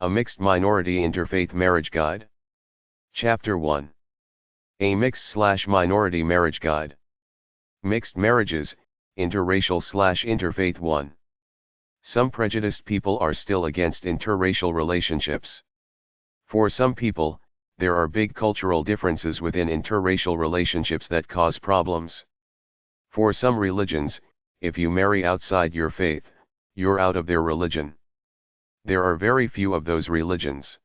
A Mixed-Minority Interfaith Marriage Guide. Chapter 1. A Mixed/Minority Marriage Guide. Mixed Marriages, Interracial/Interfaith 1. Some prejudiced people are still against interracial relationships. For some people, there are big cultural differences within interracial relationships that cause problems. For some religions, if you marry outside your faith, you're out of their religion. There are very few of those religions.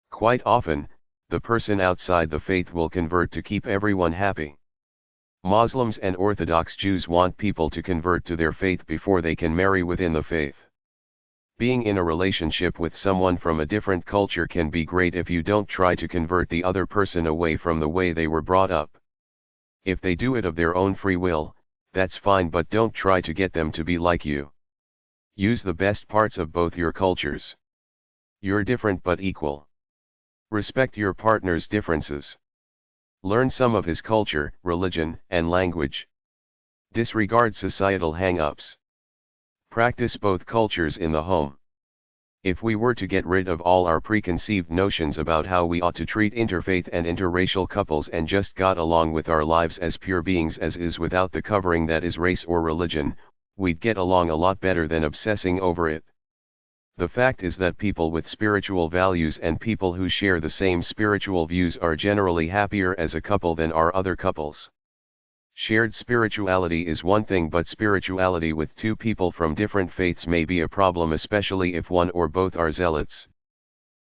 Quite often, the person outside the faith will convert to keep everyone happy. Muslims and Orthodox Jews want people to convert to their faith before they can marry within the faith. Being in a relationship with someone from a different culture can be great if you don't try to convert the other person away from the way they were brought up. If they do it of their own free will, that's fine, but don't try to get them to be like you. Use the best parts of both your cultures. You're different but equal. Respect your partner's differences. Learn some of his culture, religion, and language. Disregard societal hang-ups. Practice both cultures in the home. If we were to get rid of all our preconceived notions about how we ought to treat interfaith and interracial couples and just got along with our lives as pure beings as is without the covering that is race or religion, we'd get along a lot better than obsessing over it. The fact is that people with spiritual values and people who share the same spiritual views are generally happier as a couple than are other couples. Shared spirituality is one thing, but spirituality with two people from different faiths may be a problem, especially if one or both are zealots.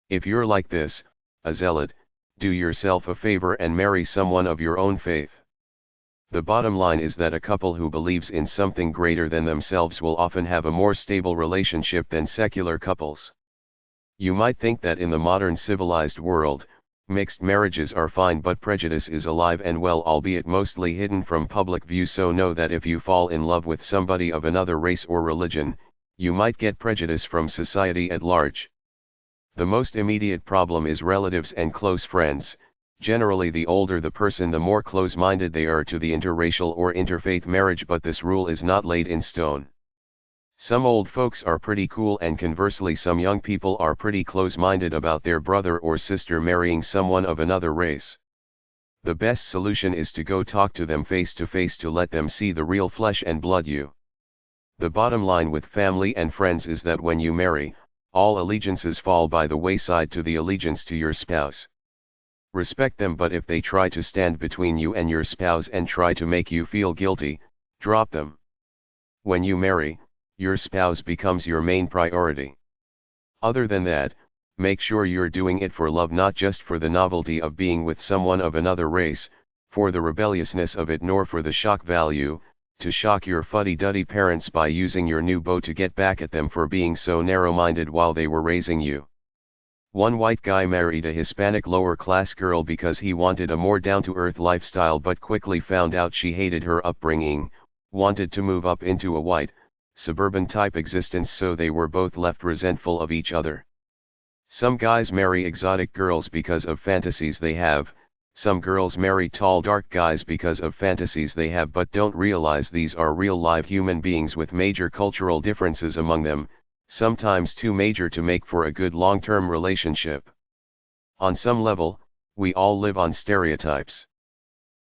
If you're like this, a zealot, do yourself a favor and marry someone of your own faith. The bottom line is that a couple who believes in something greater than themselves will often have a more stable relationship than secular couples. You might think that in the modern civilized world, mixed marriages are fine, but prejudice is alive and well, albeit mostly hidden from public view, so know that if you fall in love with somebody of another race or religion, you might get prejudice from society at large. The most immediate problem is relatives and close friends. Generally, the older the person, the more close-minded they are to the interracial or interfaith marriage, but this rule is not laid in stone. Some old folks are pretty cool, and conversely some young people are pretty close-minded about their brother or sister marrying someone of another race. The best solution is to go talk to them face to face to let them see the real flesh and blood you. The bottom line with family and friends is that when you marry, all allegiances fall by the wayside to the allegiance to your spouse. Respect them, but if they try to stand between you and your spouse and try to make you feel guilty, drop them. When you marry, your spouse becomes your main priority. Other than that, make sure you're doing it for love, not just for the novelty of being with someone of another race, for the rebelliousness of it, nor for the shock value, to shock your fuddy-duddy parents by using your new beau to get back at them for being so narrow-minded while they were raising you. One white guy married a Hispanic lower-class girl because he wanted a more down-to-earth lifestyle, but quickly found out she hated her upbringing, wanted to move up into a white, suburban-type existence, so they were both left resentful of each other. Some guys marry exotic girls because of fantasies they have. Some girls marry tall dark guys because of fantasies they have, but don't realize these are real live human beings with major cultural differences among them, sometimes too major to make for a good long-term relationship. On some level, we all live on stereotypes.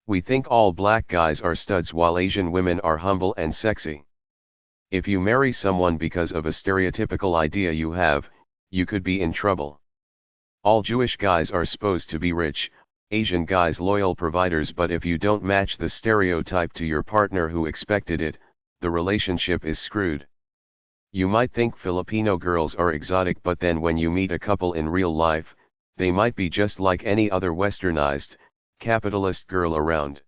We think all black guys are studs while Asian women are humble and sexy. If you marry someone because of a stereotypical idea you have, you could be in trouble. All Jewish guys are supposed to be rich, Asian guys loyal providers, but if you don't match the stereotype to your partner who expected it, the relationship is screwed. You might think Filipino girls are exotic, but then when you meet a couple in real life, they might be just like any other westernized, capitalist girl around.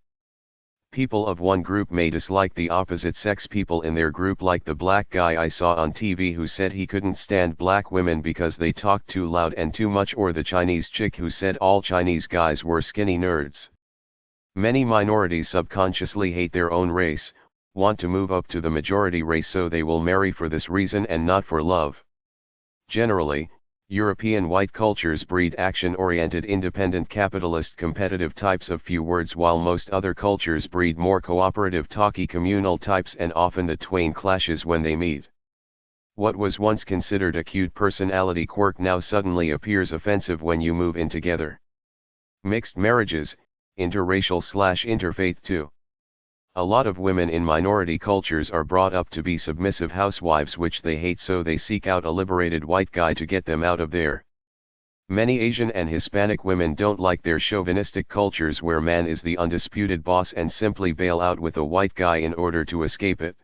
People of one group may dislike the opposite sex people in their group, like the black guy I saw on TV who said he couldn't stand black women because they talked too loud and too much, or the Chinese chick who said all Chinese guys were skinny nerds. Many minorities subconsciously hate their own race, want to move up to the majority race, so they will marry for this reason and not for love. Generally, European white cultures breed action-oriented, independent, capitalist, competitive types of few words, while most other cultures breed more cooperative, talky, communal types, and often the twain clashes when they meet. What was once considered a cute personality quirk now suddenly appears offensive when you move in together. Mixed marriages, interracial/interfaith too. A lot of women in minority cultures are brought up to be submissive housewives which they hate, so they seek out a liberated white guy to get them out of there. Many Asian and Hispanic women don't like their chauvinistic cultures where man is the undisputed boss and simply bail out with a white guy in order to escape it.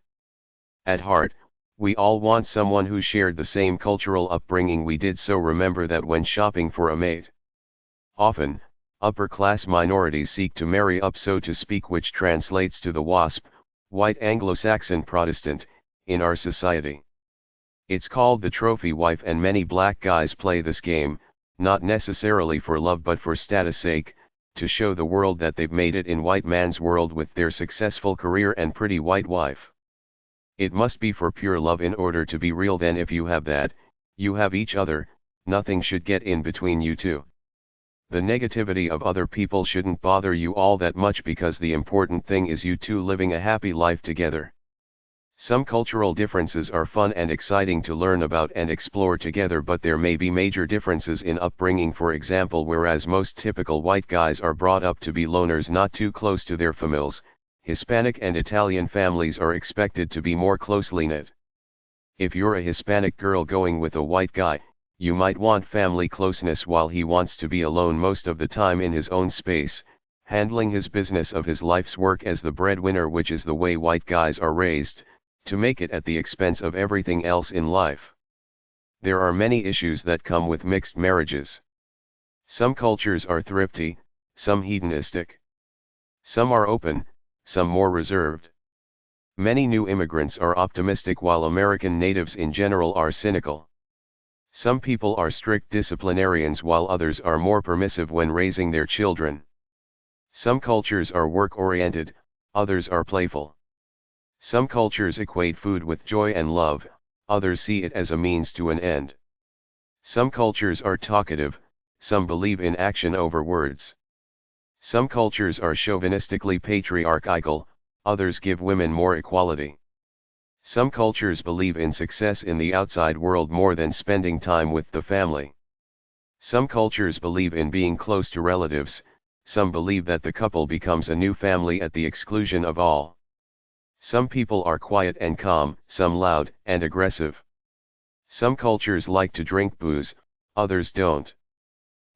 At heart, we all want someone who shared the same cultural upbringing we did, so remember that when shopping for a mate. Often, upper-class minorities seek to marry up, so to speak, which translates to the WASP, white Anglo-Saxon Protestant, in our society. It's called the trophy wife, and many black guys play this game, not necessarily for love but for status sake, to show the world that they've made it in white man's world with their successful career and pretty white wife. It must be for pure love in order to be real. Then if you have that, you have each other, nothing should get in between you two. The negativity of other people shouldn't bother you all that much, because the important thing is you two living a happy life together. Some cultural differences are fun and exciting to learn about and explore together, but there may be major differences in upbringing. For example, whereas most typical white guys are brought up to be loners not too close to their families, Hispanic and Italian families are expected to be more closely knit. If you're a Hispanic girl going with a white guy, you might want family closeness while he wants to be alone most of the time in his own space, handling his business of his life's work as the breadwinner, which is the way white guys are raised, to make it at the expense of everything else in life. There are many issues that come with mixed marriages. Some cultures are thrifty, some hedonistic. Some are open, some more reserved. Many new immigrants are optimistic while American natives in general are cynical. Some people are strict disciplinarians while others are more permissive when raising their children. Some cultures are work-oriented, others are playful. Some cultures equate food with joy and love, others see it as a means to an end. Some cultures are talkative, some believe in action over words. Some cultures are chauvinistically patriarchal, others give women more equality. Some cultures believe in success in the outside world more than spending time with the family. Some cultures believe in being close to relatives, some believe that the couple becomes a new family at the exclusion of all. Some people are quiet and calm, some loud and aggressive. Some cultures like to drink booze, others don't.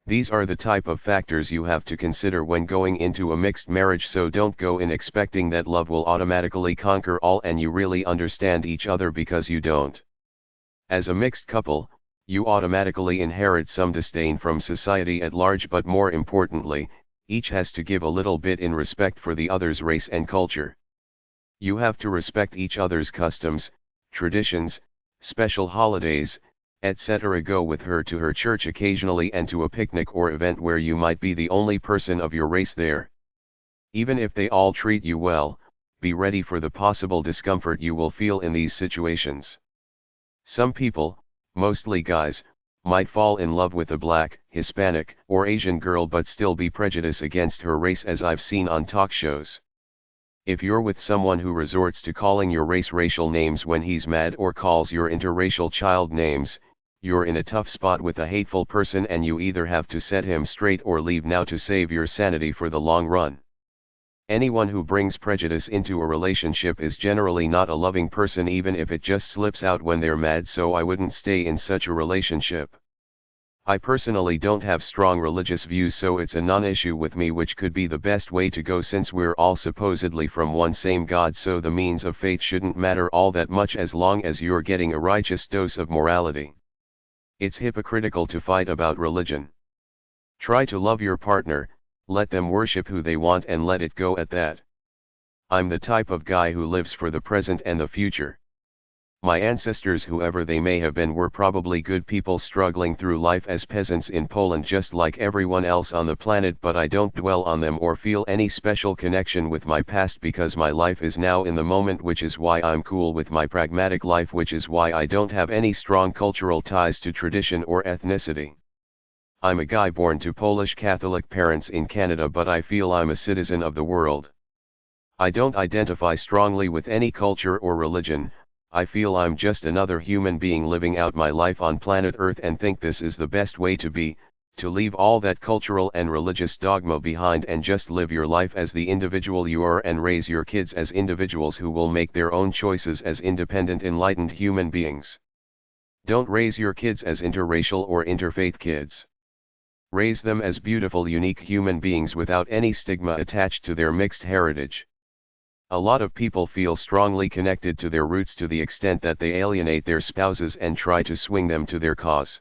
These are the type of factors you have to consider when going into a mixed marriage, so don't go in expecting that love will automatically conquer all and you really understand each other, because you don't. As a mixed couple, you automatically inherit some disdain from society at large, but more importantly, each has to give a little bit in respect for the other's race and culture. You have to respect each other's customs, traditions, special holidays, etc. Go with her to her church occasionally and to a picnic or event where you might be the only person of your race there. Even if they all treat you well, be ready for the possible discomfort you will feel in these situations. Some people, mostly guys, might fall in love with a black, Hispanic, or Asian girl but still be prejudiced against her race, as I've seen on talk shows. If you're with someone who resorts to calling your race racial names when he's mad or calls your interracial child names, you're in a tough spot with a hateful person, and you either have to set him straight or leave now to save your sanity for the long run. Anyone who brings prejudice into a relationship is generally not a loving person, even if it just slips out when they're mad, so I wouldn't stay in such a relationship. I personally don't have strong religious views, so it's a non-issue with me, which could be the best way to go since we're all supposedly from one same God, so the means of faith shouldn't matter all that much as long as you're getting a righteous dose of morality. It's hypocritical to fight about religion. Try to love your partner, let them worship who they want and let it go at that. I'm the type of guy who lives for the present and the future. My ancestors, whoever they may have been, were probably good people struggling through life as peasants in Poland just like everyone else on the planet, but I don't dwell on them or feel any special connection with my past because my life is now in the moment, which is why I'm cool with my pragmatic life, which is why I don't have any strong cultural ties to tradition or ethnicity. I'm a guy born to Polish Catholic parents in Canada, but I feel I'm a citizen of the world. I don't identify strongly with any culture or religion. I feel I'm just another human being living out my life on planet Earth and think this is the best way to be, to leave all that cultural and religious dogma behind and just live your life as the individual you are and raise your kids as individuals who will make their own choices as independent, enlightened human beings. Don't raise your kids as interracial or interfaith kids. Raise them as beautiful, unique human beings without any stigma attached to their mixed heritage. A lot of people feel strongly connected to their roots to the extent that they alienate their spouses and try to swing them to their cause.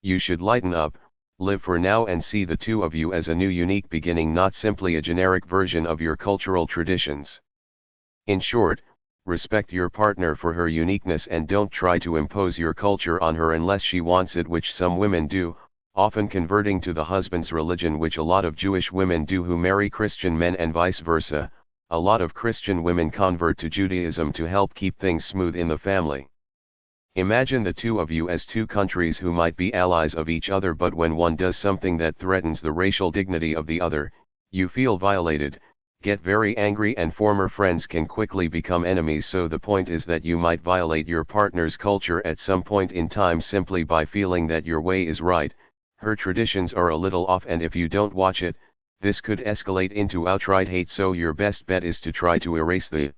You should lighten up, live for now and see the two of you as a new unique beginning, not simply a generic version of your cultural traditions. In short, respect your partner for her uniqueness and don't try to impose your culture on her unless she wants it, which some women do, often converting to the husband's religion, which a lot of Jewish women do who marry Christian men and vice versa. A lot of Christian women convert to Judaism to help keep things smooth in the family. Imagine the two of you as two countries who might be allies of each other, but when one does something that threatens the racial dignity of the other, you feel violated, get very angry, and former friends can quickly become enemies. So the point is that you might violate your partner's culture at some point in time simply by feeling that your way is right, her traditions are a little off, and if you don't watch it, this could escalate into outright hate. So your best bet is to try to erase the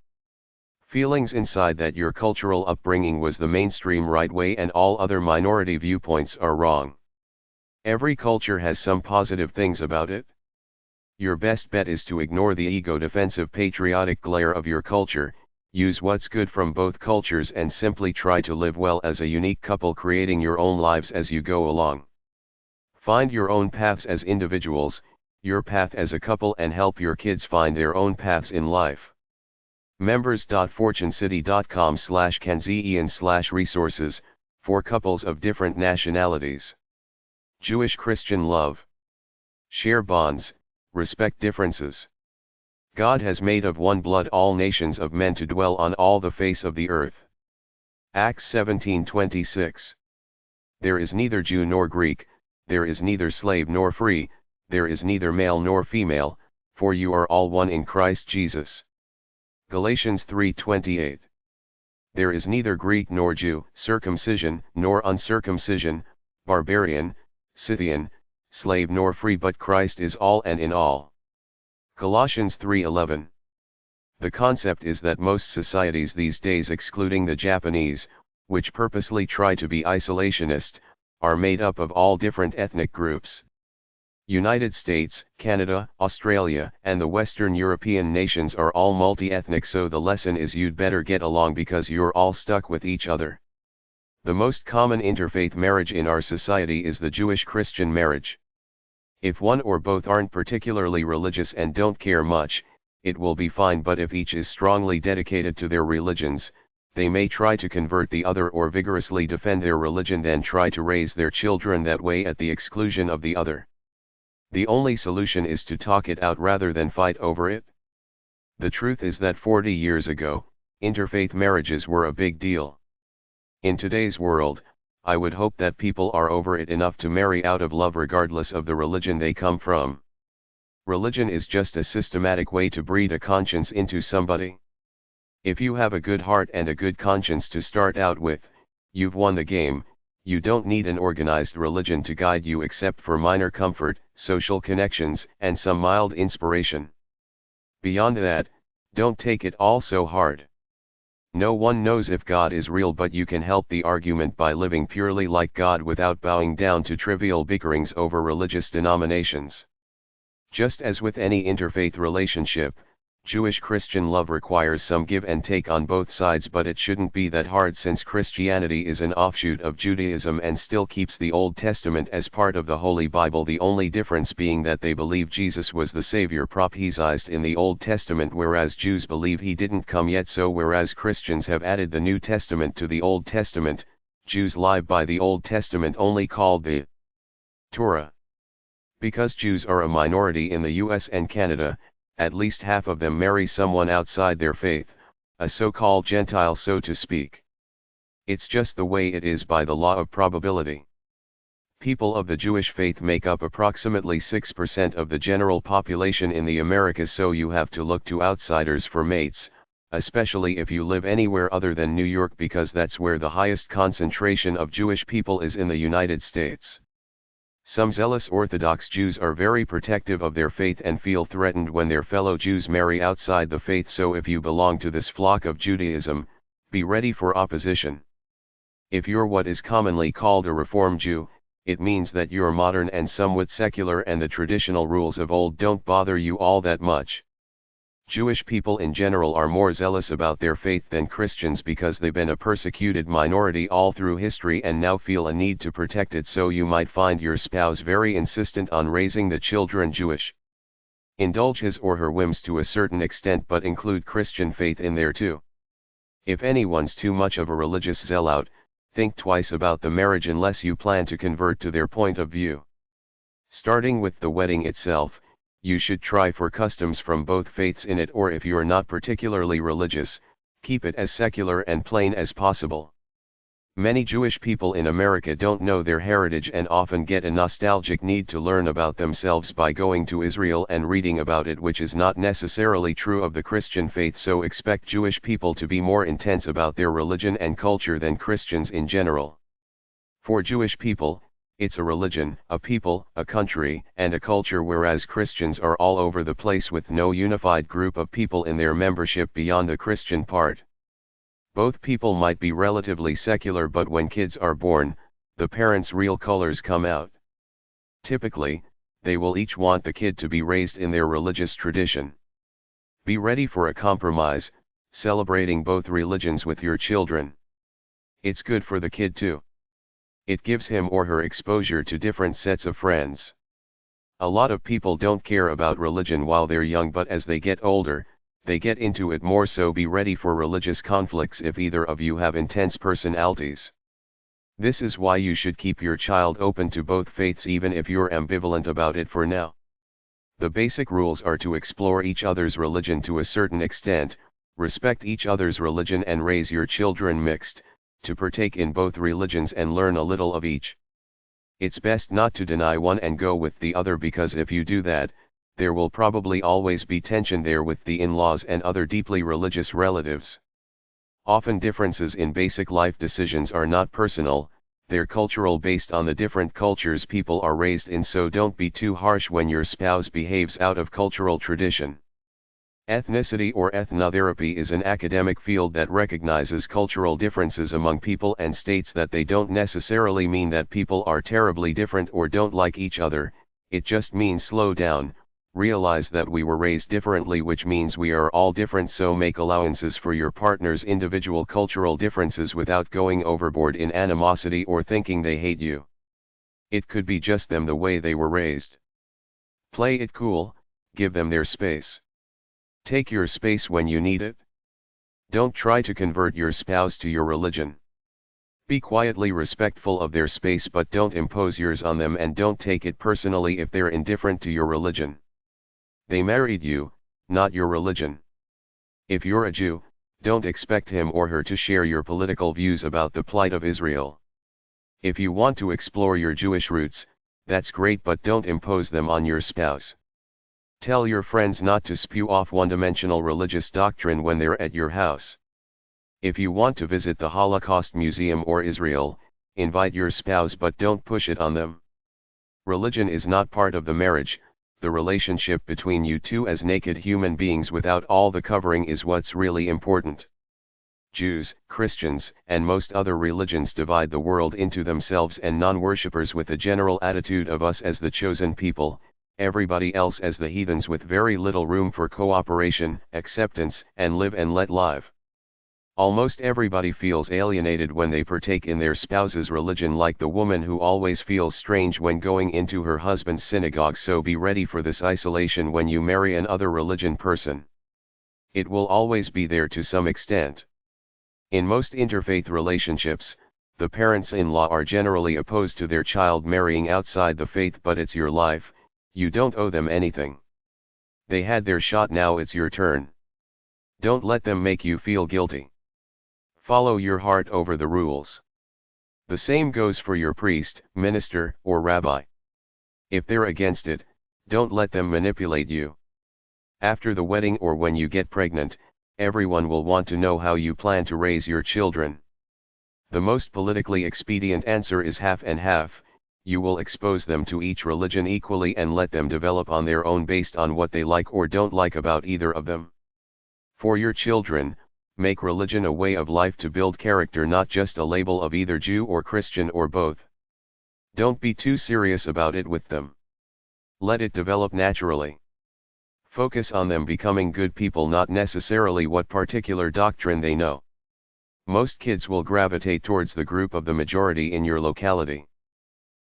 feelings inside that your cultural upbringing was the mainstream right way and all other minority viewpoints are wrong. Every culture has some positive things about it. Your best bet is to ignore the ego-defensive patriotic glare of your culture, use what's good from both cultures and simply try to live well as a unique couple, creating your own lives as you go along. Find your own paths as individuals, your path as a couple, and help your kids find their own paths in life. members.fortunecity.com/KenZian/resources, for couples of different nationalities. Jewish Christian love. Share bonds, respect differences. God has made of one blood all nations of men to dwell on all the face of the earth. Acts 17:26. There is neither Jew nor Greek, there is neither slave nor free, there is neither male nor female, for you are all one in Christ Jesus. Galatians 3:28. There is neither Greek nor Jew, circumcision nor uncircumcision, barbarian, Scythian, slave nor free, but Christ is all and in all. Colossians 3:11. The concept is that most societies these days, excluding the Japanese, which purposely try to be isolationist, are made up of all different ethnic groups. United States, Canada, Australia, and the Western European nations are all multi-ethnic, so the lesson is you'd better get along because you're all stuck with each other. The most common interfaith marriage in our society is the Jewish-Christian marriage. If one or both aren't particularly religious and don't care much, it will be fine, but if each is strongly dedicated to their religions, they may try to convert the other or vigorously defend their religion, then try to raise their children that way at the exclusion of the other. The only solution is to talk it out rather than fight over it. The truth is that 40 years ago, interfaith marriages were a big deal. In today's world, I would hope that people are over it enough to marry out of love regardless of the religion they come from. Religion is just a systematic way to breed a conscience into somebody. If you have a good heart and a good conscience to start out with, you've won the game. You don't need an organized religion to guide you except for minor comfort, social connections, and some mild inspiration. Beyond that, don't take it all so hard. No one knows if God is real, but you can help the argument by living purely like God without bowing down to trivial bickerings over religious denominations. Just as with any interfaith relationship, Jewish-Christian love requires some give and take on both sides, but it shouldn't be that hard since Christianity is an offshoot of Judaism and still keeps the Old Testament as part of the Holy Bible, the only difference being that they believe Jesus was the Savior prophesied in the Old Testament, whereas Jews believe he didn't come yet. So whereas Christians have added the New Testament to the Old Testament, Jews live by the Old Testament only called the Torah. Because Jews are a minority in the US and Canada, at least half of them marry someone outside their faith, a so-called Gentile, so to speak. It's just the way it is by the law of probability. People of the Jewish faith make up approximately 6% of the general population in the Americas, so you have to look to outsiders for mates, especially if you live anywhere other than New York, because that's where the highest concentration of Jewish people is in the United States. Some zealous Orthodox Jews are very protective of their faith and feel threatened when their fellow Jews marry outside the faith, so if you belong to this flock of Judaism, be ready for opposition. If you're what is commonly called a Reform Jew, it means that you're modern and somewhat secular and the traditional rules of old don't bother you all that much. Jewish people in general are more zealous about their faith than Christians because they've been a persecuted minority all through history and now feel a need to protect it, so you might find your spouse very insistent on raising the children Jewish. Indulge his or her whims to a certain extent, but include Christian faith in there too. If anyone's too much of a religious zealot, think twice about the marriage unless you plan to convert to their point of view. Starting with the wedding itself, you should try for customs from both faiths in it, or if you're not particularly religious, keep it as secular and plain as possible. Many Jewish people in America don't know their heritage and often get a nostalgic need to learn about themselves by going to Israel and reading about it, which is not necessarily true of the Christian faith, so expect Jewish people to be more intense about their religion and culture than Christians in general. For Jewish people, it's a religion, a people, a country, and a culture, whereas Christians are all over the place with no unified group of people in their membership beyond the Christian part. Both people might be relatively secular, but when kids are born, the parents' real colors come out. Typically, they will each want the kid to be raised in their religious tradition. Be ready for a compromise, celebrating both religions with your children. It's good for the kid too. It gives him or her exposure to different sets of friends. A lot of people don't care about religion while they're young, but as they get older, they get into it more, so be ready for religious conflicts if either of you have intense personalities. This is why you should keep your child open to both faiths even if you're ambivalent about it for now. The basic rules are to explore each other's religion to a certain extent, respect each other's religion and raise your children mixed, to partake in both religions and learn a little of each. It's best not to deny one and go with the other, because if you do that, there will probably always be tension there with the in-laws and other deeply religious relatives. Often differences in basic life decisions are not personal, they're cultural, based on the different cultures people are raised in, so don't be too harsh when your spouse behaves out of cultural tradition. Ethnicity or ethnotherapy is an academic field that recognizes cultural differences among people and states that they don't necessarily mean that people are terribly different or don't like each other. It just means slow down, realize that we were raised differently, which means we are all different, so make allowances for your partner's individual cultural differences without going overboard in animosity or thinking they hate you. It could be just them the way they were raised. Play it cool, give them their space. Take your space when you need it. Don't try to convert your spouse to your religion. Be quietly respectful of their space, but don't impose yours on them, and don't take it personally if they're indifferent to your religion. They married you, not your religion. If you're a Jew, don't expect him or her to share your political views about the plight of Israel. If you want to explore your Jewish roots, that's great, but don't impose them on your spouse. Tell your friends not to spew off one-dimensional religious doctrine when they're at your house. If you want to visit the Holocaust Museum or Israel, invite your spouse, but don't push it on them. Religion is not part of the marriage. The relationship between you two as naked human beings without all the covering is what's really important. Jews, Christians, and most other religions divide the world into themselves and non-worshippers, with a general attitude of us as the chosen people, everybody else as the heathens, with very little room for cooperation, acceptance, and live and let live. Almost everybody feels alienated when they partake in their spouse's religion, like the woman who always feels strange when going into her husband's synagogue, so be ready for this isolation when you marry an other religion person. It will always be there to some extent. In most interfaith relationships, the parents-in-law are generally opposed to their child marrying outside the faith, but it's your life, you don't owe them anything. They had their shot, now it's your turn. Don't let them make you feel guilty. Follow your heart over the rules. The same goes for your priest, minister, or rabbi. If they're against it, don't let them manipulate you. After the wedding or when you get pregnant, Everyone will want to know how you plan to raise your children. The most politically expedient answer is half and half. You will expose them to each religion equally and let them develop on their own based on what they like or don't like about either of them. For your children, make religion a way of life to build character, not just a label of either Jew or Christian or both. Don't be too serious about it with them. Let it develop naturally. Focus on them becoming good people, not necessarily what particular doctrine they know. Most kids will gravitate towards the group of the majority in your locality.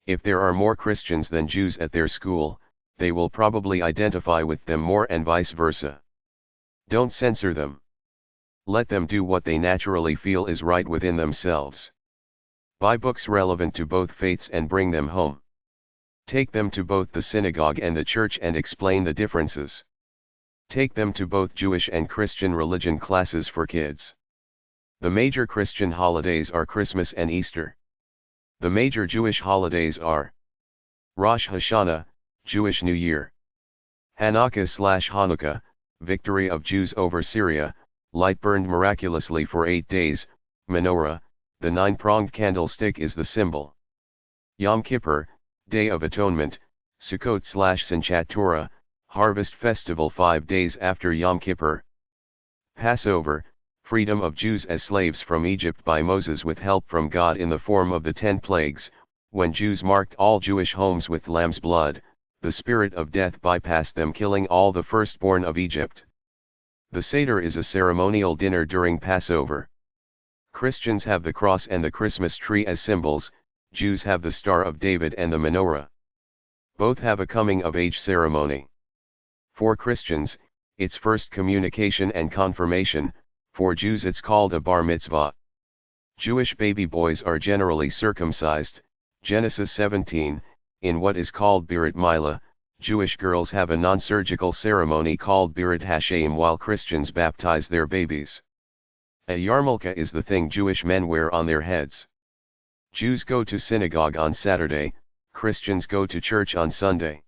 If there are more Christians than Jews at their school, they will probably identify with them more and vice versa. Don't censor them. Let them do what they naturally feel is right within themselves. Buy books relevant to both faiths and bring them home. Take them to both the synagogue and the church and explain the differences. Take them to both Jewish and Christian religion classes for kids. The major Christian holidays are Christmas and Easter. The major Jewish holidays are Rosh Hashanah, Jewish New Year. Hanukkah/Hanukkah, victory of Jews over Syria, light burned miraculously for 8 days, menorah, the 9-pronged candlestick is the symbol. Yom Kippur, Day of Atonement, Sukkot/Simchat Torah, harvest festival 5 days after Yom Kippur. Passover, freedom of Jews as slaves from Egypt by Moses with help from God in the form of the 10 plagues, when Jews marked all Jewish homes with lamb's blood, the spirit of death bypassed them, killing all the firstborn of Egypt. The Seder is a ceremonial dinner during Passover. Christians have the cross and the Christmas tree as symbols, Jews have the Star of David and the menorah. Both have a coming-of-age ceremony. For Christians, it's first communication and confirmation. For Jews it's called a bar mitzvah. Jewish baby boys are generally circumcised, Genesis 17, in what is called Brit Milah. Jewish girls have a non-surgical ceremony called Brit Hashem, while Christians baptize their babies. A yarmulke is the thing Jewish men wear on their heads. Jews go to synagogue on Saturday, Christians go to church on Sunday.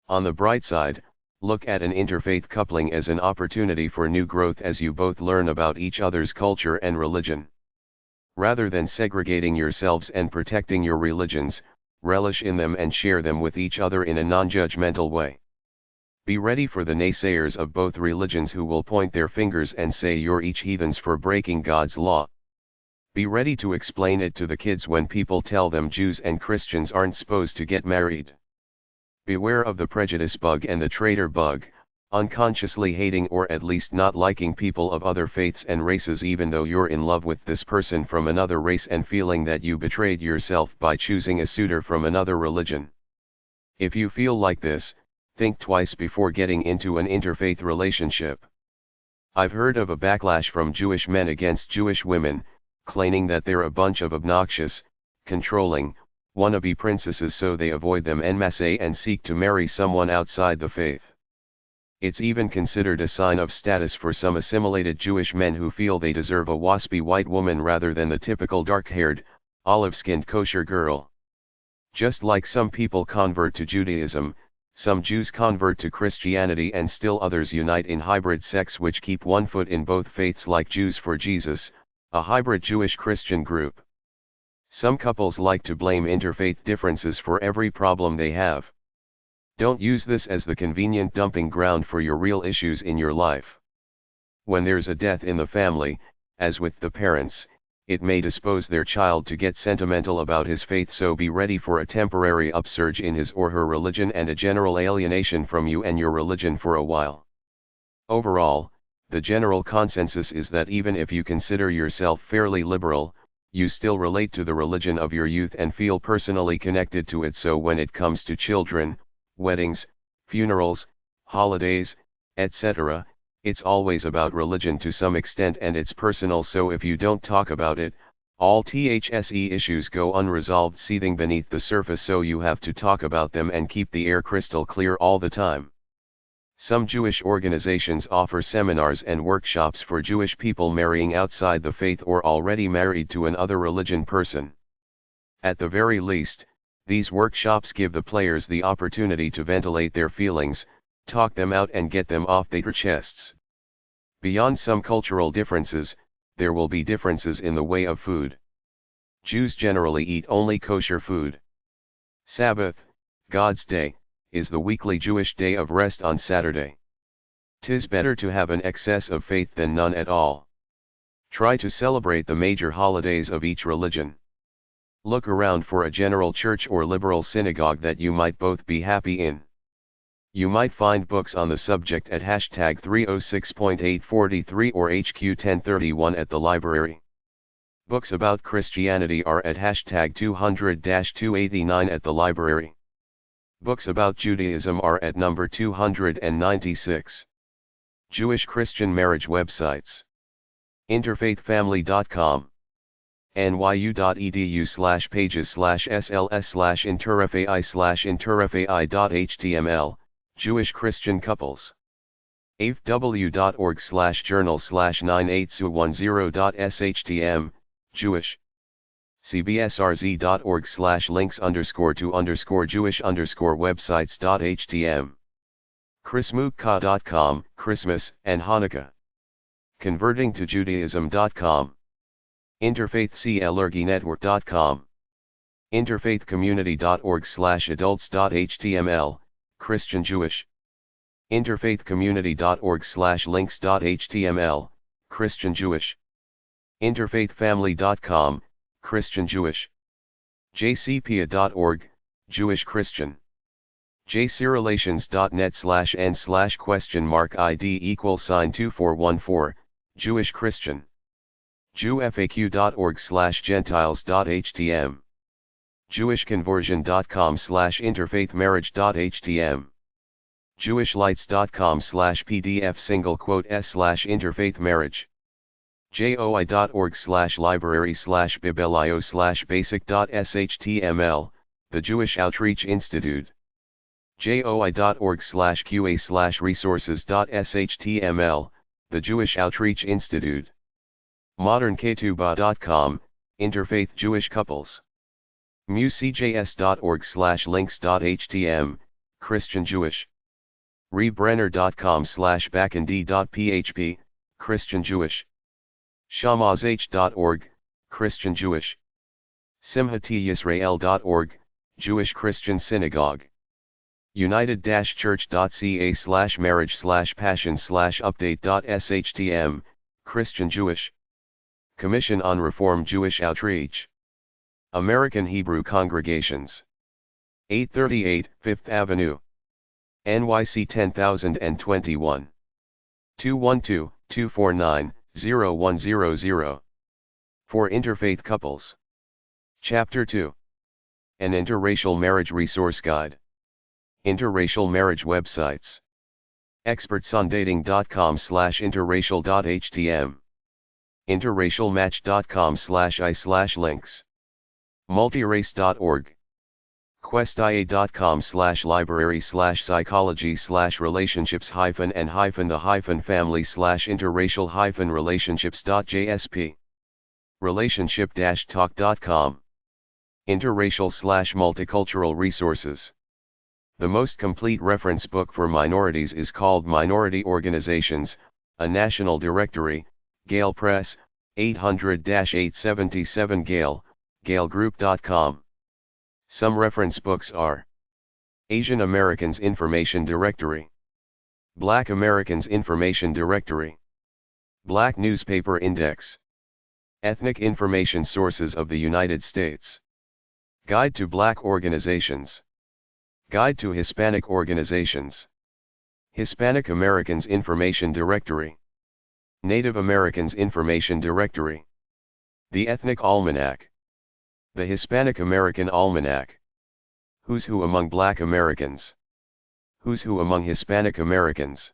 On the bright side, look at an interfaith coupling as an opportunity for new growth as you both learn about each other's culture and religion. Rather than segregating yourselves and protecting your religions, relish in them and share them with each other in a non-judgmental way. Be ready for the naysayers of both religions who will point their fingers and say you're each heathens for breaking God's law. Be ready to explain it to the kids when people tell them Jews and Christians aren't supposed to get married. Beware of the prejudice bug and the traitor bug, unconsciously hating or at least not liking people of other faiths and races even though you're in love with this person from another race and feeling that you betrayed yourself by choosing a suitor from another religion. If you feel like this, think twice before getting into an interfaith relationship. I've heard of a backlash from Jewish men against Jewish women, claiming that they're a bunch of obnoxious, controlling, wannabe princesses, so they avoid them en masse and seek to marry someone outside the faith. It's even considered a sign of status for some assimilated Jewish men who feel they deserve a waspy white woman rather than the typical dark-haired, olive-skinned kosher girl. Just like some people convert to Judaism, some Jews convert to Christianity and still others unite in hybrid sects which keep one foot in both faiths, like Jews for Jesus, a hybrid Jewish-Christian group. Some couples like to blame interfaith differences for every problem they have. Don't use this as the convenient dumping ground for your real issues in your life. When there's a death in the family, as with the parents, it may dispose their child to get sentimental about his faith, so be ready for a temporary upsurge in his or her religion and a general alienation from you and your religion for a while. Overall, the general consensus is that even if you consider yourself fairly liberal, you still relate to the religion of your youth and feel personally connected to it, so when it comes to children, weddings, funerals, holidays, etc., it's always about religion to some extent and it's personal, so if you don't talk about it, all THSE issues go unresolved, seething beneath the surface, so you have to talk about them and keep the air crystal clear all the time. Some Jewish organizations offer seminars and workshops for Jewish people marrying outside the faith or already married to an other religion person. At the very least, these workshops give the players the opportunity to ventilate their feelings, talk them out and get them off their chests. Beyond some cultural differences, there will be differences in the way of food. Jews generally eat only kosher food. Sabbath, God's day, is the weekly Jewish day of rest on Saturday. 'Tis better to have an excess of faith than none at all. Try to celebrate the major holidays of each religion. Look around for a general church or liberal synagogue that you might both be happy in. You might find books on the subject at hashtag 306.843 or HQ 1031 at the library. Books about Christianity are at hashtag 200-289 at the library. Books about Judaism are at number 296. Jewish-Christian marriage websites. Interfaithfamily.com. nyu.edu/pages/sls/interfai/interfai.html, Jewish Christian couples. afw.org/journal/98su10.shtm, Jewish. cbsrz.org/links_to_Jewish_websites.htm. chrismukka.com, Christmas and Hanukkah. Converting to Judaism.com. interfaithclerginetwork.com. interfaithcommunity.org/adults.html, Christian Jewish. interfaithcommunity.org/links.html, Christian Jewish. interfaithfamily.com, Christian Jewish. jcpia.org, Jewish Christian. jcrelations.net/n/?ID=2414, Jewish Christian. jewfaq.org/gentiles.htm. jewishconversion.com/interfaithmarriage.htm. jewishlights.com/pdf:/s/interfaithmarriage. joi.org/library/bibelio/basic.shtml, The Jewish Outreach Institute. joi.org/qa/resources.shtml, The Jewish Outreach Institute. modernketubah.com, Interfaith Jewish Couples. mucjs.org/links.htm, Christian Jewish. rebrenner.com/backnd.php, Christian Jewish. shamazh.org, Christian Jewish. simhatyisrael.org, Jewish Christian Synagogue. united-church.ca/marriage/passion/update.shtm, Christian Jewish. Commission on Reform Jewish Outreach. American Hebrew Congregations. 838 5th Avenue. NYC 10021. 212-249-0100. For interfaith couples. Chapter 2. An Interracial Marriage Resource Guide. Interracial marriage websites. expertsondating.com/interracial.htm. interracialmatch.com/i/links. multirace.org. questia.com/library/psychology/relationships-and-the-family/interracial-relationships.jsp. relationship-talk.com. interracial/multicultural resources. The most complete reference book for minorities is called Minority Organizations, a National Directory, Gale Press, 800-877 Gale, galegroup.com. Some reference books are Asian Americans Information Directory, Black Americans Information Directory, Black Newspaper Index, Ethnic Information Sources of the United States, Guide to Black Organizations, Guide to Hispanic Organizations, Hispanic Americans Information Directory, Native Americans Information Directory, The Ethnic Almanac, The Hispanic American Almanac, Who's Who Among Black Americans, Who's Who Among Hispanic Americans.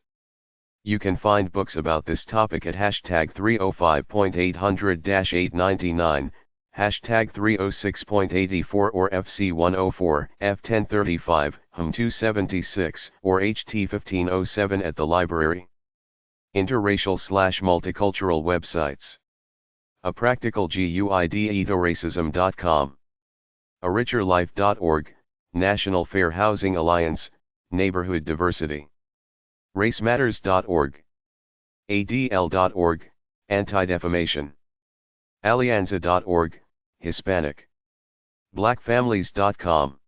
You can find books about this topic at hashtag 305.800-899, hashtag 306.84 or FC104, F1035, HM276, or HT1507 at the library. Interracial/multicultural websites. A Practical Guide edoracism.com. aricherlife.org, National Fair Housing Alliance, Neighborhood Diversity. racematters.org. ADL.org, Anti-Defamation. Alianza.org, Hispanic. Blackfamilies.com.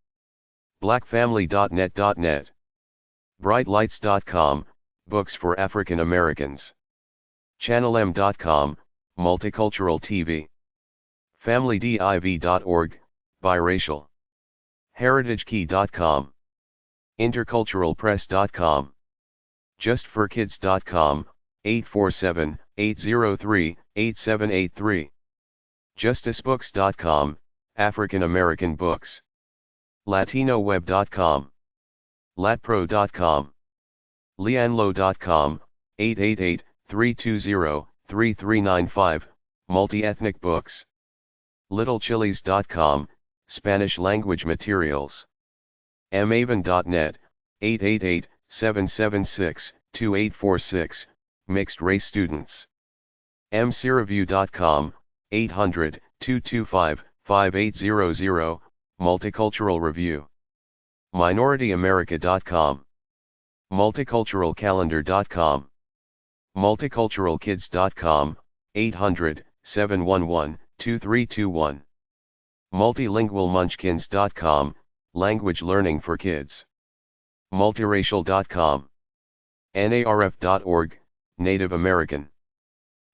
Blackfamily.net. Brightlights.com, books for African Americans. ChannelM.com, multicultural TV. FamilyDiv.org, biracial. HeritageKey.com. Interculturalpress.com. JustForKids.com, 847-803-8783. JusticeBooks.com, African American books. LatinoWeb.com. LatPro.com. Lianlo.com, 888-320-3395, multi-ethnic books. LittleChilies.com, Spanish language materials. Maven.net, 888-776-2846, mixed race students. MCReview.com, 800-225-5800, multicultural review. MinorityAmerica.com. Multiculturalcalendar.com. Multiculturalkids.com, 800-711-2321. Multilingualmunchkins.com, language learning for kids. Multiracial.com. NARF.org, Native American.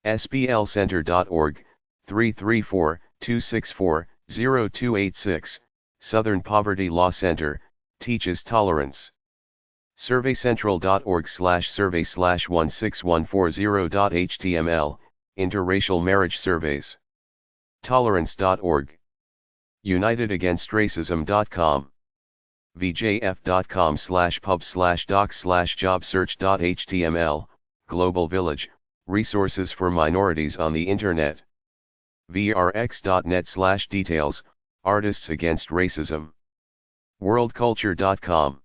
SPLcenter.org, 334-264-0286, Southern Poverty Law Center, teaches tolerance. survey/16140.html, interracial marriage surveys. Tolerance.org. UnitedAgainstRacism.com. vjf.com/pub/doc/jobsearch.html, Global Village, resources for minorities on the Internet. vrx.net/details, Artists Against Racism. worldculture.com.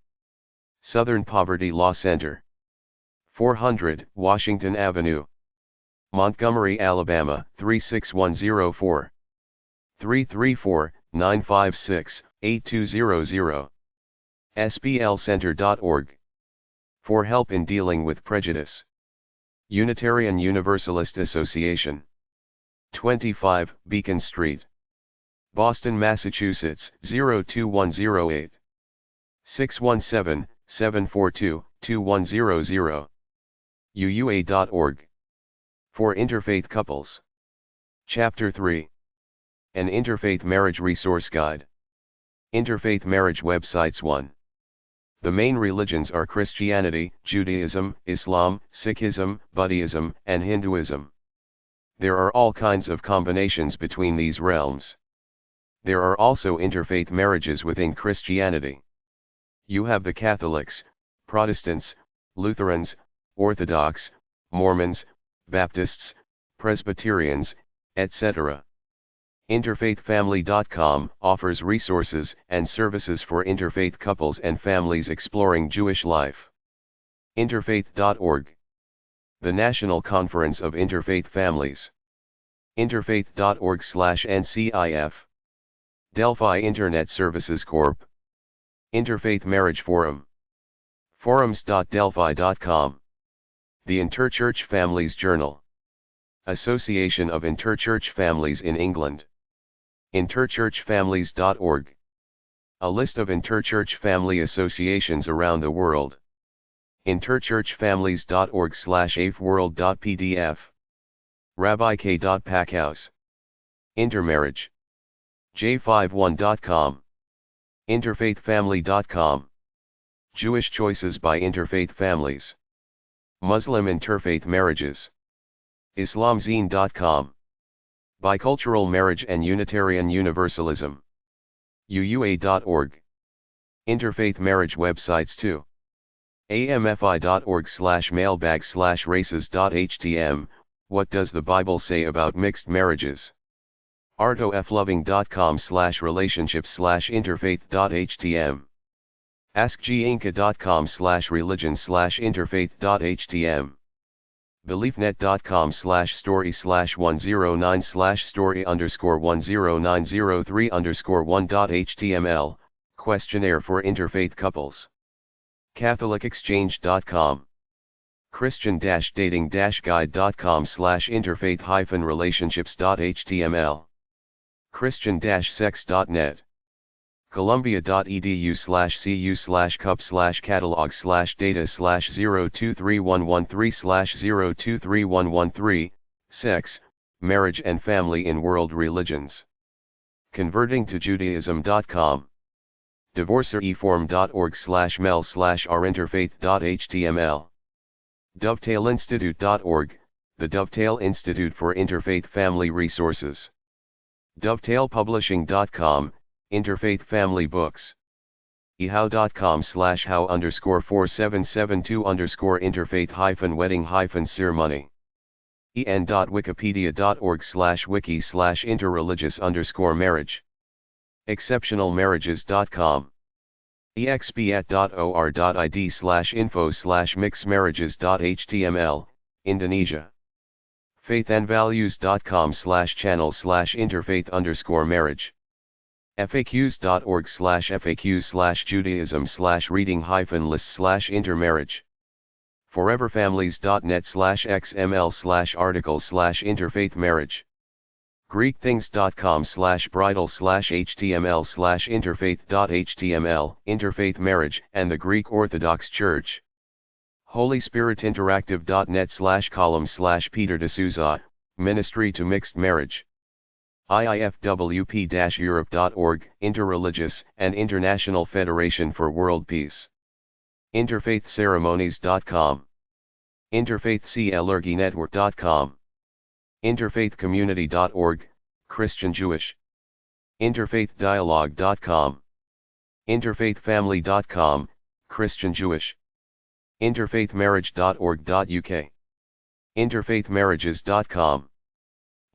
Southern Poverty Law Center. 400 Washington Avenue, Montgomery, Alabama, 36104. 334-956-8200. SPLcenter.org. For help in dealing with prejudice. Unitarian Universalist Association. 25 Beacon Street, Boston, Massachusetts, 02108. 617-742-2100. UUA.org. For interfaith couples. Chapter 3. An Interfaith Marriage Resource Guide. Interfaith Marriage Websites 1. The main religions are Christianity, Judaism, Islam, Sikhism, Buddhism, and Hinduism. There are all kinds of combinations between these realms. There are also interfaith marriages within Christianity. You have the Catholics, Protestants, Lutherans, Orthodox, Mormons, Baptists, Presbyterians, etc. Interfaithfamily.com offers resources and services for interfaith couples and families exploring Jewish life. Interfaith.org. The National Conference of Interfaith Families. Interfaith.org/NCIF. Delphi Internet Services Corp. Interfaith Marriage Forum. Forums.delphi.com. The Interchurch Families Journal. Association of Interchurch Families in England. Interchurchfamilies.org. A list of interchurch family associations around the world. Interchurchfamilies.org/afworld.pdf. RabbiK.packhouse. Intermarriage. J51.com. Interfaithfamily.com. Jewish Choices by Interfaith Families. Muslim Interfaith Marriages. Islamzine.com. Bicultural Marriage and Unitarian Universalism. UUA.org. Interfaith Marriage Websites 2. amfi.org/mailbag/races.htm, What does the Bible say about mixed marriages? artofloving.com/relationship/interfaith.htm. askginka.com/religion/interfaith.htm. beliefnet.com/story/109/story_10903_1.html, questionnaire for interfaith couples. catholicexchange.com. Christian-dating-guide.com/interfaith-relationships.html Christian-sex.net Columbia.edu/cu/catalog/data/0231130231113 Sex, Marriage and Family in World Religions. Converting-to-Judaism.com Divorcereform.org/mel/ourinterfaith.html DovetailInstitute.org, the Dovetail Institute for Interfaith Family Resources. DovetailPublishing.com, Interfaith Family Books. ehow.com/how_4772_interfaith-wedding-ceremony. en.wikipedia.org/wiki/interreligious_marriage. Exceptionalmarriages.com. expiat.or.id/info/mixedmarriages.html, Indonesia. faithandvalues.com/channel/interfaith_marriage. faqs.org/faqs/judaism/reading-list/intermarriage. foreverfamilies.net/xml/articles/interfaith marriage. greekthings.com/bridal/html/interfaith.html, Interfaith Marriage and the Greek Orthodox Church. holyspiritinteractive.net/column/Peter D'Souza, Ministry to Mixed Marriage. iifwp-europe.org, Interreligious and International Federation for World Peace. interfaithceremonies.com. interfaithclergynetwork.com. interfaithcommunity.org, Christian Jewish. interfaithdialogue.com. interfaithfamily.com, Christian Jewish. interfaithmarriage.org.uk. interfaithmarriages.com.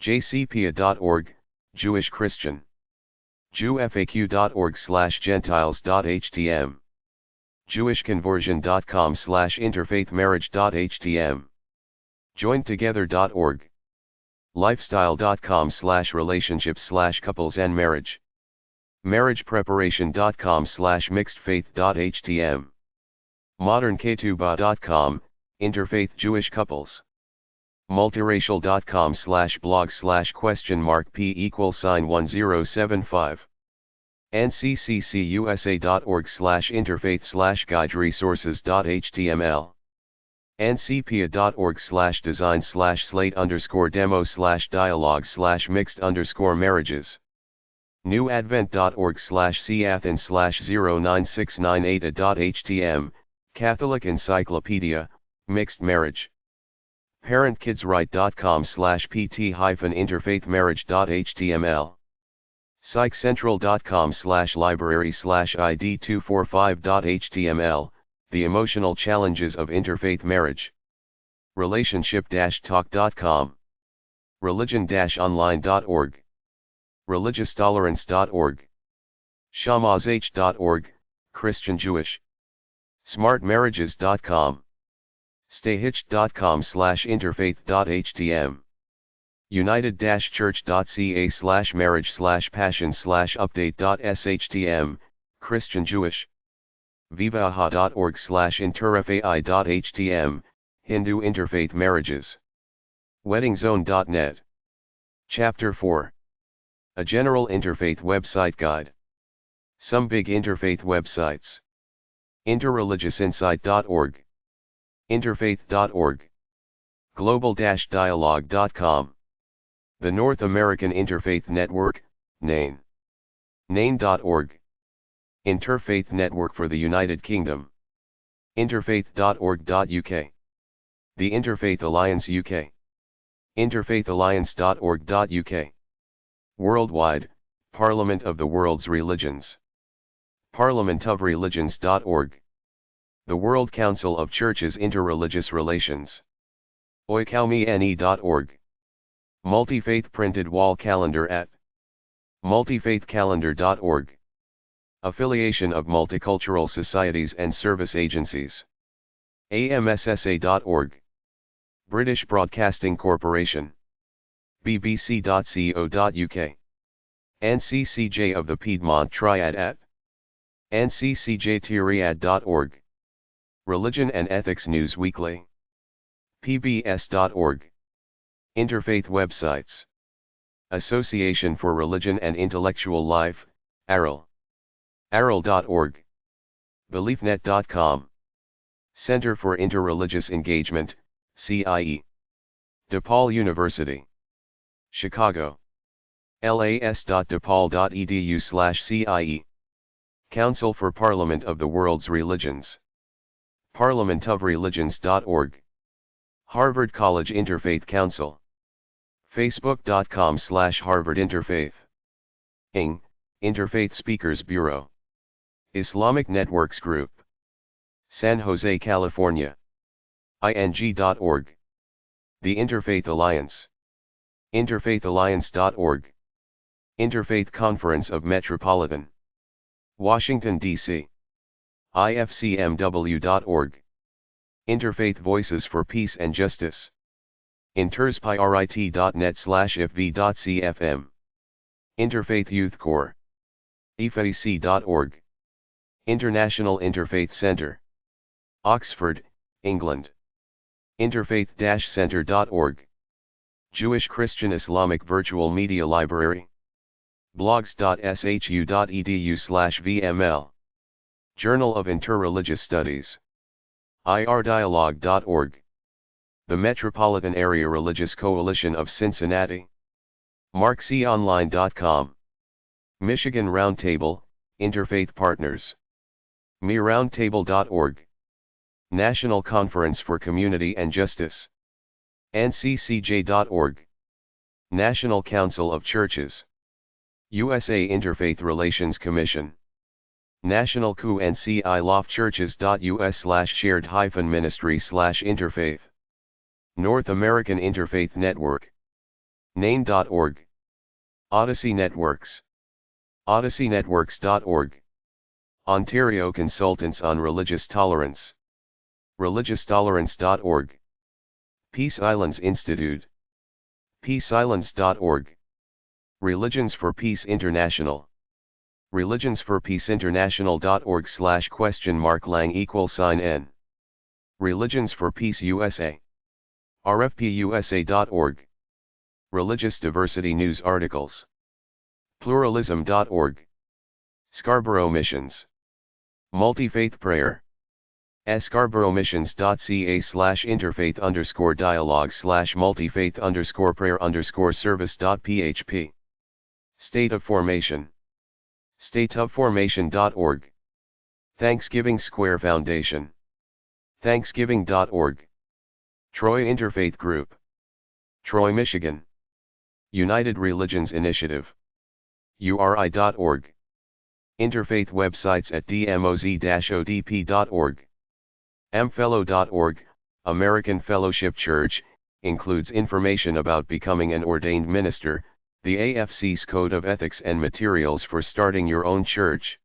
jcpia.org, Jewish Christian. jewfaq.org/gentiles.htm. jewishconversion.com/interfaithmarriage.htm. jointogether.org. lifestyle.com/relationships/couples and marriage. marriagepreparation.com/mixedfaith.htm. modernketubah.com, interfaith Jewish couples. multiracial.com/blog/?p=1075. ncccusa.org/interfaith/guide-resources.html. ncpia.org/design/slate_demo/dialogue/mixed_marriages. newadvent.org/cf/09698a.htm, Catholic Encyclopedia, Mixed Marriage. parentkidsright.com/pt-interfaithmarriage.html. psychcentral.com/library/id245.html, The Emotional Challenges of Interfaith Marriage. relationship-talk.com. religion-online.org. religioustolerance.org. shamazh.org, Christian Jewish. smartmarriages.com. stayhitched.com/interfaith.htm. united-church.ca/marriage/passion/update.shtm, Christian Jewish. vivaha.org/interfai.htm, Hindu interfaith marriages. weddingzone.net. Chapter 4. A General Interfaith Website Guide. Some big interfaith websites. interreligionsinsight.org. interfaith.org. global-dialogue.com. The North American Interfaith Network, NAIN. NAIN.org. Interfaith Network for the United Kingdom. interfaith.org.uk. The Interfaith Alliance UK. interfaithalliance.org.uk. Worldwide, Parliament of the World's Religions. parliamentofreligions.org. The World Council of Churches Interreligious Relations. oikoumene.org. Multi-faith printed wall calendar at multifaithcalendar.org. Affiliation of Multicultural Societies and Service Agencies. amssa.org. British Broadcasting Corporation. bbc.co.uk. NCCJ of the Piedmont Triad at nccjtiriad.org. Religion and Ethics News Weekly. pbs.org. Interfaith websites. Association for Religion and Intellectual Life, ARIL. ARIL.org. BeliefNet.com. Center for Interreligious Engagement, CIE. DePaul University. Chicago. las.depal.edu/CIE. Council for Parliament of the World's Religions. parliamentofreligions.org. Harvard College Interfaith Council. Facebook.com/Harvard Interfaith. ING, Interfaith Speakers Bureau. Islamic Networks Group. San Jose, California. ing.org. The Interfaith Alliance. interfaithalliance.org. Interfaith Conference of Metropolitan Washington, D.C. ifcmw.org. Interfaith Voices for Peace and Justice. interspirit.net/fv.cfm. Interfaith Youth Corps. ifac.org. International Interfaith Center. Oxford, England. Interfaith-center.org. Jewish Christian Islamic Virtual Media Library. blogs.shu.edu/vml. Journal of Interreligious Studies. irdialogue.org. The Metropolitan Area Religious Coalition of Cincinnati. marksionline.com. Michigan Roundtable, Interfaith Partners. meroundtable.org. National Conference for Community and Justice. nccj.org. National Council of Churches. USA Interfaith Relations Commission. National QNCI loftchurches.us/shared-ministry/interfaith. North American Interfaith Network. NAIN.org. Odyssey Networks. odysseynetworks.org. Ontario Consultants on Religious Tolerance. religioustolerance.org. Peace Islands Institute. peaceislands.org. Religions for Peace International. religionsforpeaceinternational.org/?lang=n. Religions for Peace USA. rfpusa.org. Religious Diversity News Articles. Pluralism.org. Scarborough Missions. Multi-Faith Prayer. scarboroughmissions.ca/interfaith_dialogue/multifaith_prayer_service.php. State of Formation. stateofformation.org. Thanksgiving Square Foundation. thanksgiving.org. Troy Interfaith Group. Troy, Michigan. United Religions Initiative. uri.org. Interfaith websites at dmoz-odp.org. amfellow.org, American Fellowship Church, includes information about becoming an ordained minister, the AFC's Code of Ethics and materials for starting your own church.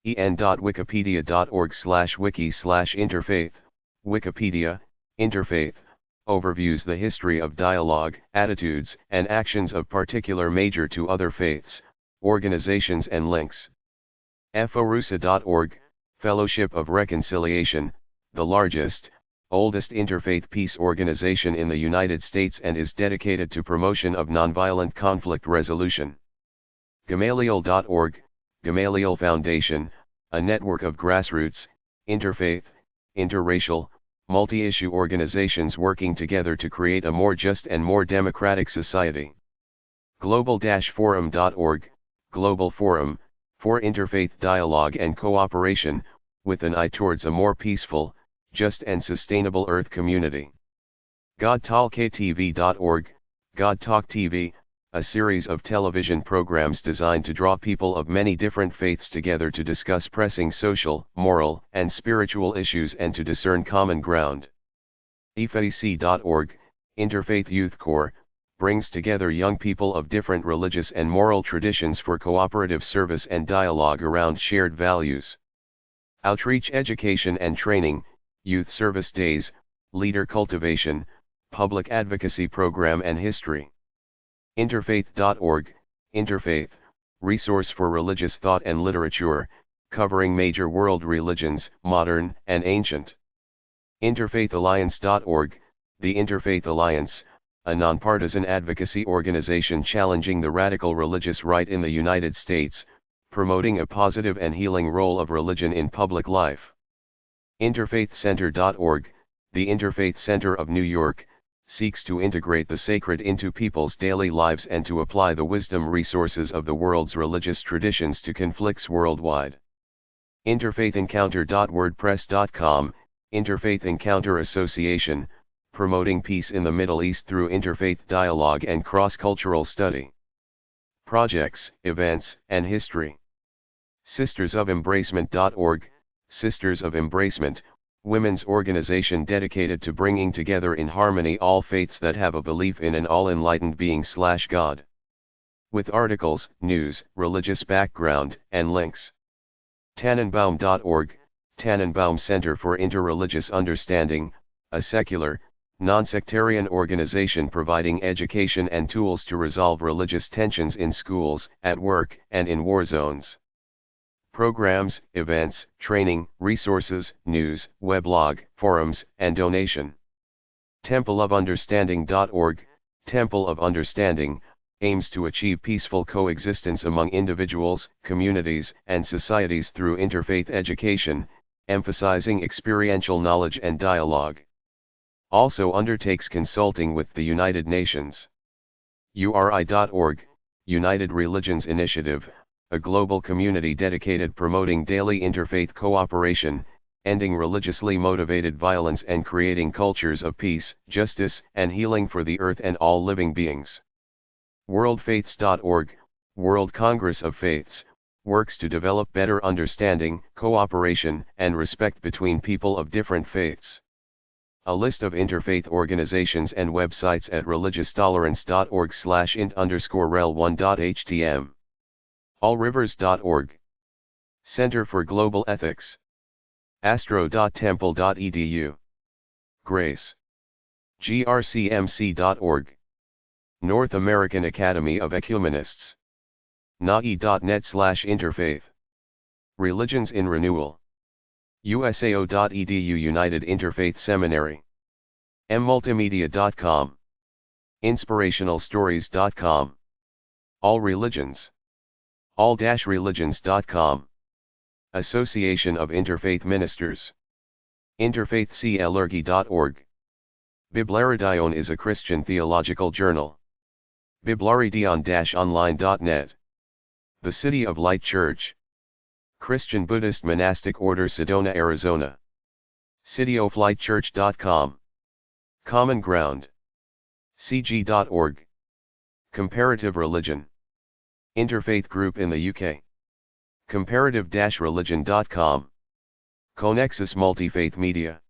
en.wikipedia.org/wiki/interfaith, Wikipedia, Interfaith, overviews the history of dialogue, attitudes, and actions of particular major to other faiths, organizations and links. forusa.org, Fellowship of Reconciliation, the largest, oldest interfaith peace organization in the United States and is dedicated to promotion of nonviolent conflict resolution. Gamaliel.org, Gamaliel Foundation, a network of grassroots, interfaith, interracial, multi-issue organizations working together to create a more just and more democratic society. Global-forum.org, Global Forum, for interfaith dialogue and cooperation, with an eye towards a more peaceful, just and sustainable Earth community. GodTalkTV.org, God Talk TV, a series of television programs designed to draw people of many different faiths together to discuss pressing social, moral, and spiritual issues and to discern common ground. ifac.org, Interfaith Youth Corps, brings together young people of different religious and moral traditions for cooperative service and dialogue around shared values. Outreach, education and training, youth service days, leader cultivation, public advocacy program and history. Interfaith.org, Interfaith, resource for religious thought and literature, covering major world religions, modern and ancient. Interfaithalliance.org, The Interfaith Alliance, a nonpartisan advocacy organization challenging the radical religious right in the United States, promoting a positive and healing role of religion in public life. Interfaithcenter.org, the Interfaith Center of New York, seeks to integrate the sacred into people's daily lives and to apply the wisdom resources of the world's religious traditions to conflicts worldwide. Interfaithencounter.wordpress.com, Interfaith Encounter Association, promoting peace in the Middle East through interfaith dialogue and cross-cultural study. Projects, events, and history. Sistersofembracement.org, Sisters of Embracement, women's organization dedicated to bringing together in harmony all faiths that have a belief in an all-enlightened being/God. With articles, news, religious background, and links. Tannenbaum.org, Tannenbaum Center for Interreligious Understanding, a secular, non-sectarian organization providing education and tools to resolve religious tensions in schools, at work, and in war zones. Programs, events, training, resources, news, weblog, forums, and donation. Templeofunderstanding.org, Temple of Understanding, aims to achieve peaceful coexistence among individuals, communities, and societies through interfaith education, emphasizing experiential knowledge and dialogue. Also undertakes consulting with the United Nations. URI.org, United Religions Initiative, a global community dedicated promoting daily interfaith cooperation, ending religiously motivated violence and creating cultures of peace, justice, and healing for the earth and all living beings. WorldFaiths.org, World Congress of Faiths, works to develop better understanding, cooperation, and respect between people of different faiths. A list of interfaith organizations and websites at religioustolerance.org/int_rel1.htm. allrivers.org. Center for Global Ethics. astro.temple.edu. Grace. grcmc.org. North American Academy of Ecumenists. nae.net/interfaith. Religions in Renewal. usao.edu. United Interfaith Seminary. mmultimedia.com. inspirationalstories.com. All Religions. all-religions.com. Association of Interfaith Ministers. interfaithclergy.org. Biblaridion is a Christian theological journal. biblaridion-online.net. The City of Light Church. Christian Buddhist Monastic Order, Sedona, Arizona. cityoflightchurch.com. Common Ground. cg.org. Comparative Religion. Interfaith Group in the UK. comparative-religion.com. Connexus Multifaith Media.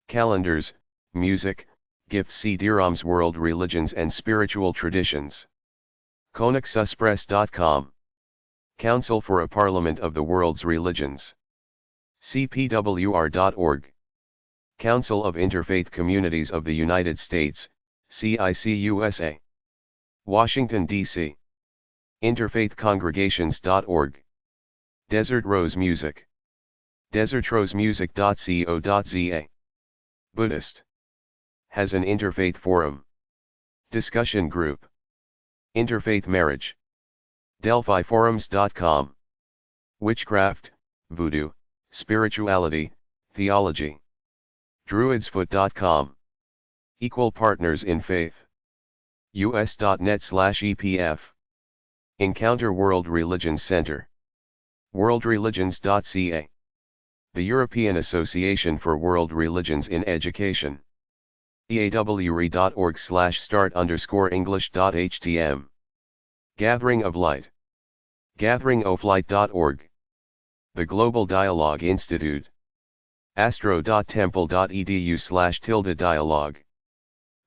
Calendars, music, gifts, CD-ROMs, World Religions and Spiritual Traditions. connexuspress.com. Council for a Parliament of the World's Religions. cpwr.org. Council of Interfaith Communities of the United States, CIC-USA. Washington, D.C. interfaithcongregations.org. Desert Rose Music. desertrosemusic.co.za. Buddhist. Has an interfaith forum. Discussion group. Interfaith Marriage. DelphiForums.com. Witchcraft, Voodoo, Spirituality, Theology. Druidsfoot.com. Equal Partners in Faith. us.net/epf. Encounter World Religions Center. worldreligions.ca. The European Association for World Religions in Education. eawre.org/start_english.htm. Gathering of Light. gatheringoflight.org. The Global Dialogue Institute. astro.temple.edu/dialogue.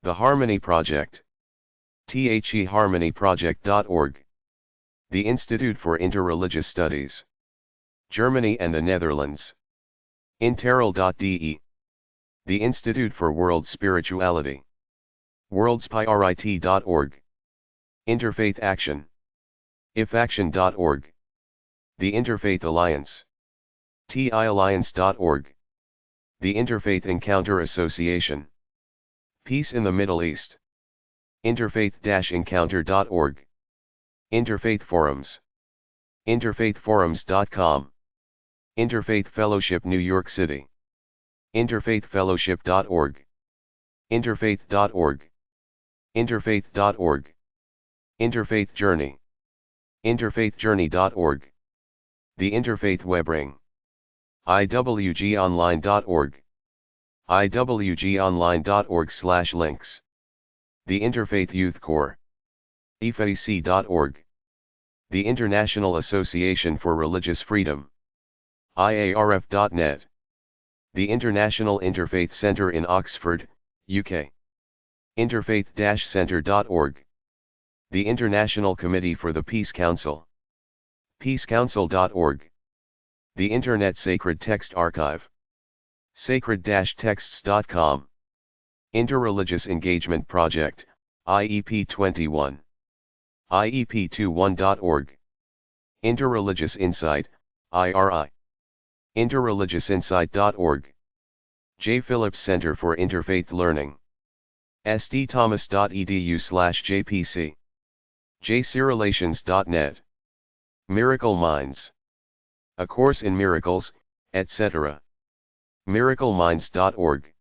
The Harmony Project. theharmonyproject.org. The Institute for Interreligious Studies. Germany and the Netherlands. Interrel.de. The Institute for World Spirituality. worldspirit.org. Interfaith Action. ifaction.org. The Interfaith Alliance. tialliance.org. The Interfaith Encounter Association. Peace in the Middle East. Interfaith-encounter.org. Interfaith Forums. Interfaithforums.com. Interfaith Fellowship New York City. Interfaithfellowship.org. Interfaith.org. Interfaith.org. Interfaith Journey. Interfaithjourney.org. The Interfaith Webring. iwgonline.org. iwgonline.org/links. The Interfaith Youth Corps. ifac.org. The International Association for Religious Freedom. IARF.net. The International Interfaith Centre in Oxford, UK. Interfaith-centre.org. The International Committee for the Peace Council. peacecouncil.org. The Internet Sacred Text Archive. sacred-texts.com. Interreligious Engagement Project, IEP 21. IEP21.org. Interreligious Insight, IRI. Interreligionsinsight.org. J. Phillips Center for Interfaith Learning. stthomas.edu/jpc. jcrelations.net. Miracle Minds. A Course in Miracles, etc. miracleminds.org.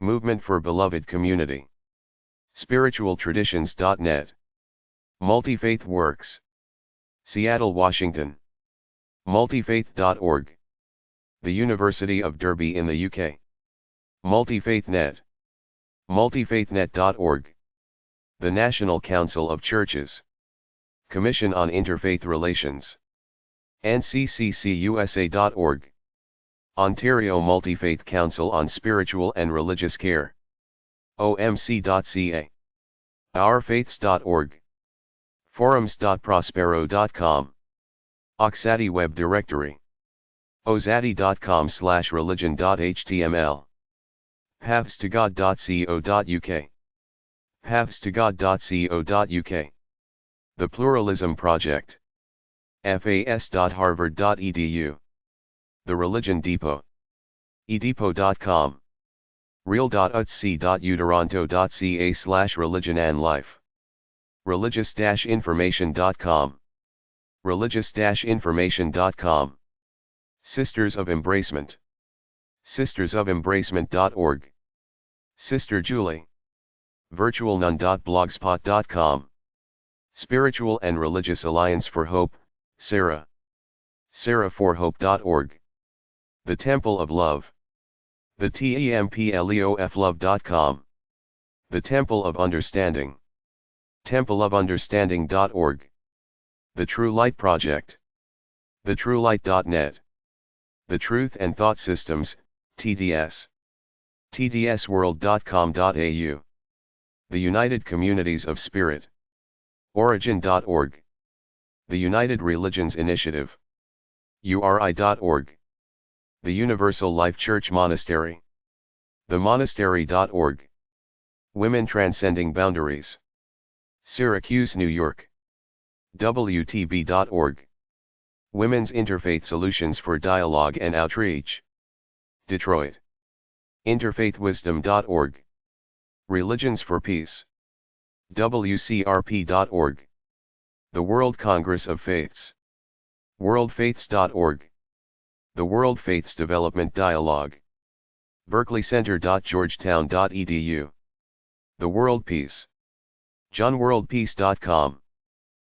Movement for Beloved Community. spiritualtraditions.net. Multifaith Works. Seattle, Washington. Multifaith.org. The University of Derby in the UK. MultifaithNet. Multifaithnet.org. The National Council of Churches. Commission on Interfaith Relations. ncccusa.org. Ontario Multifaith Council on Spiritual and Religious Care. omc.ca. ourfaiths.org. forums.prospero.com. Oxati Web Directory. ozati.com/religion.html. pathstogod.co.uk. pathstogod.co.uk. The Pluralism Project. fas.harvard.edu. The Religion Depot. edepot.com. real.utc.utoronto.ca/religion-and-life. religious-information.com. religious-information.com. Sisters of Embracement. sistersofembracement.org. Sister Julie. virtualnun.blogspot.com. Spiritual and Religious Alliance for Hope, Sarah. sarahforhope.org. The Temple of Love. The templeoflove.com. The Temple of Understanding. templeofunderstanding.org. The True Light Project. thetruelight.net. The Truth and Thought Systems, TDS. tdsworld.com.au. The United Communities of Spirit. origin.org. The United Religions Initiative. URI.org. The Universal Life Church Monastery. themonastery.org. Women Transcending Boundaries. Syracuse, New York. WTB.org. Women's Interfaith Solutions for Dialogue and Outreach. Detroit. Interfaithwisdom.org. Religions for Peace. WCRP.org. The World Congress of Faiths. worldfaiths.org. The World Faiths Development Dialogue. berkeleycenter.georgetown.edu. The World Peace. johnworldpeace.com.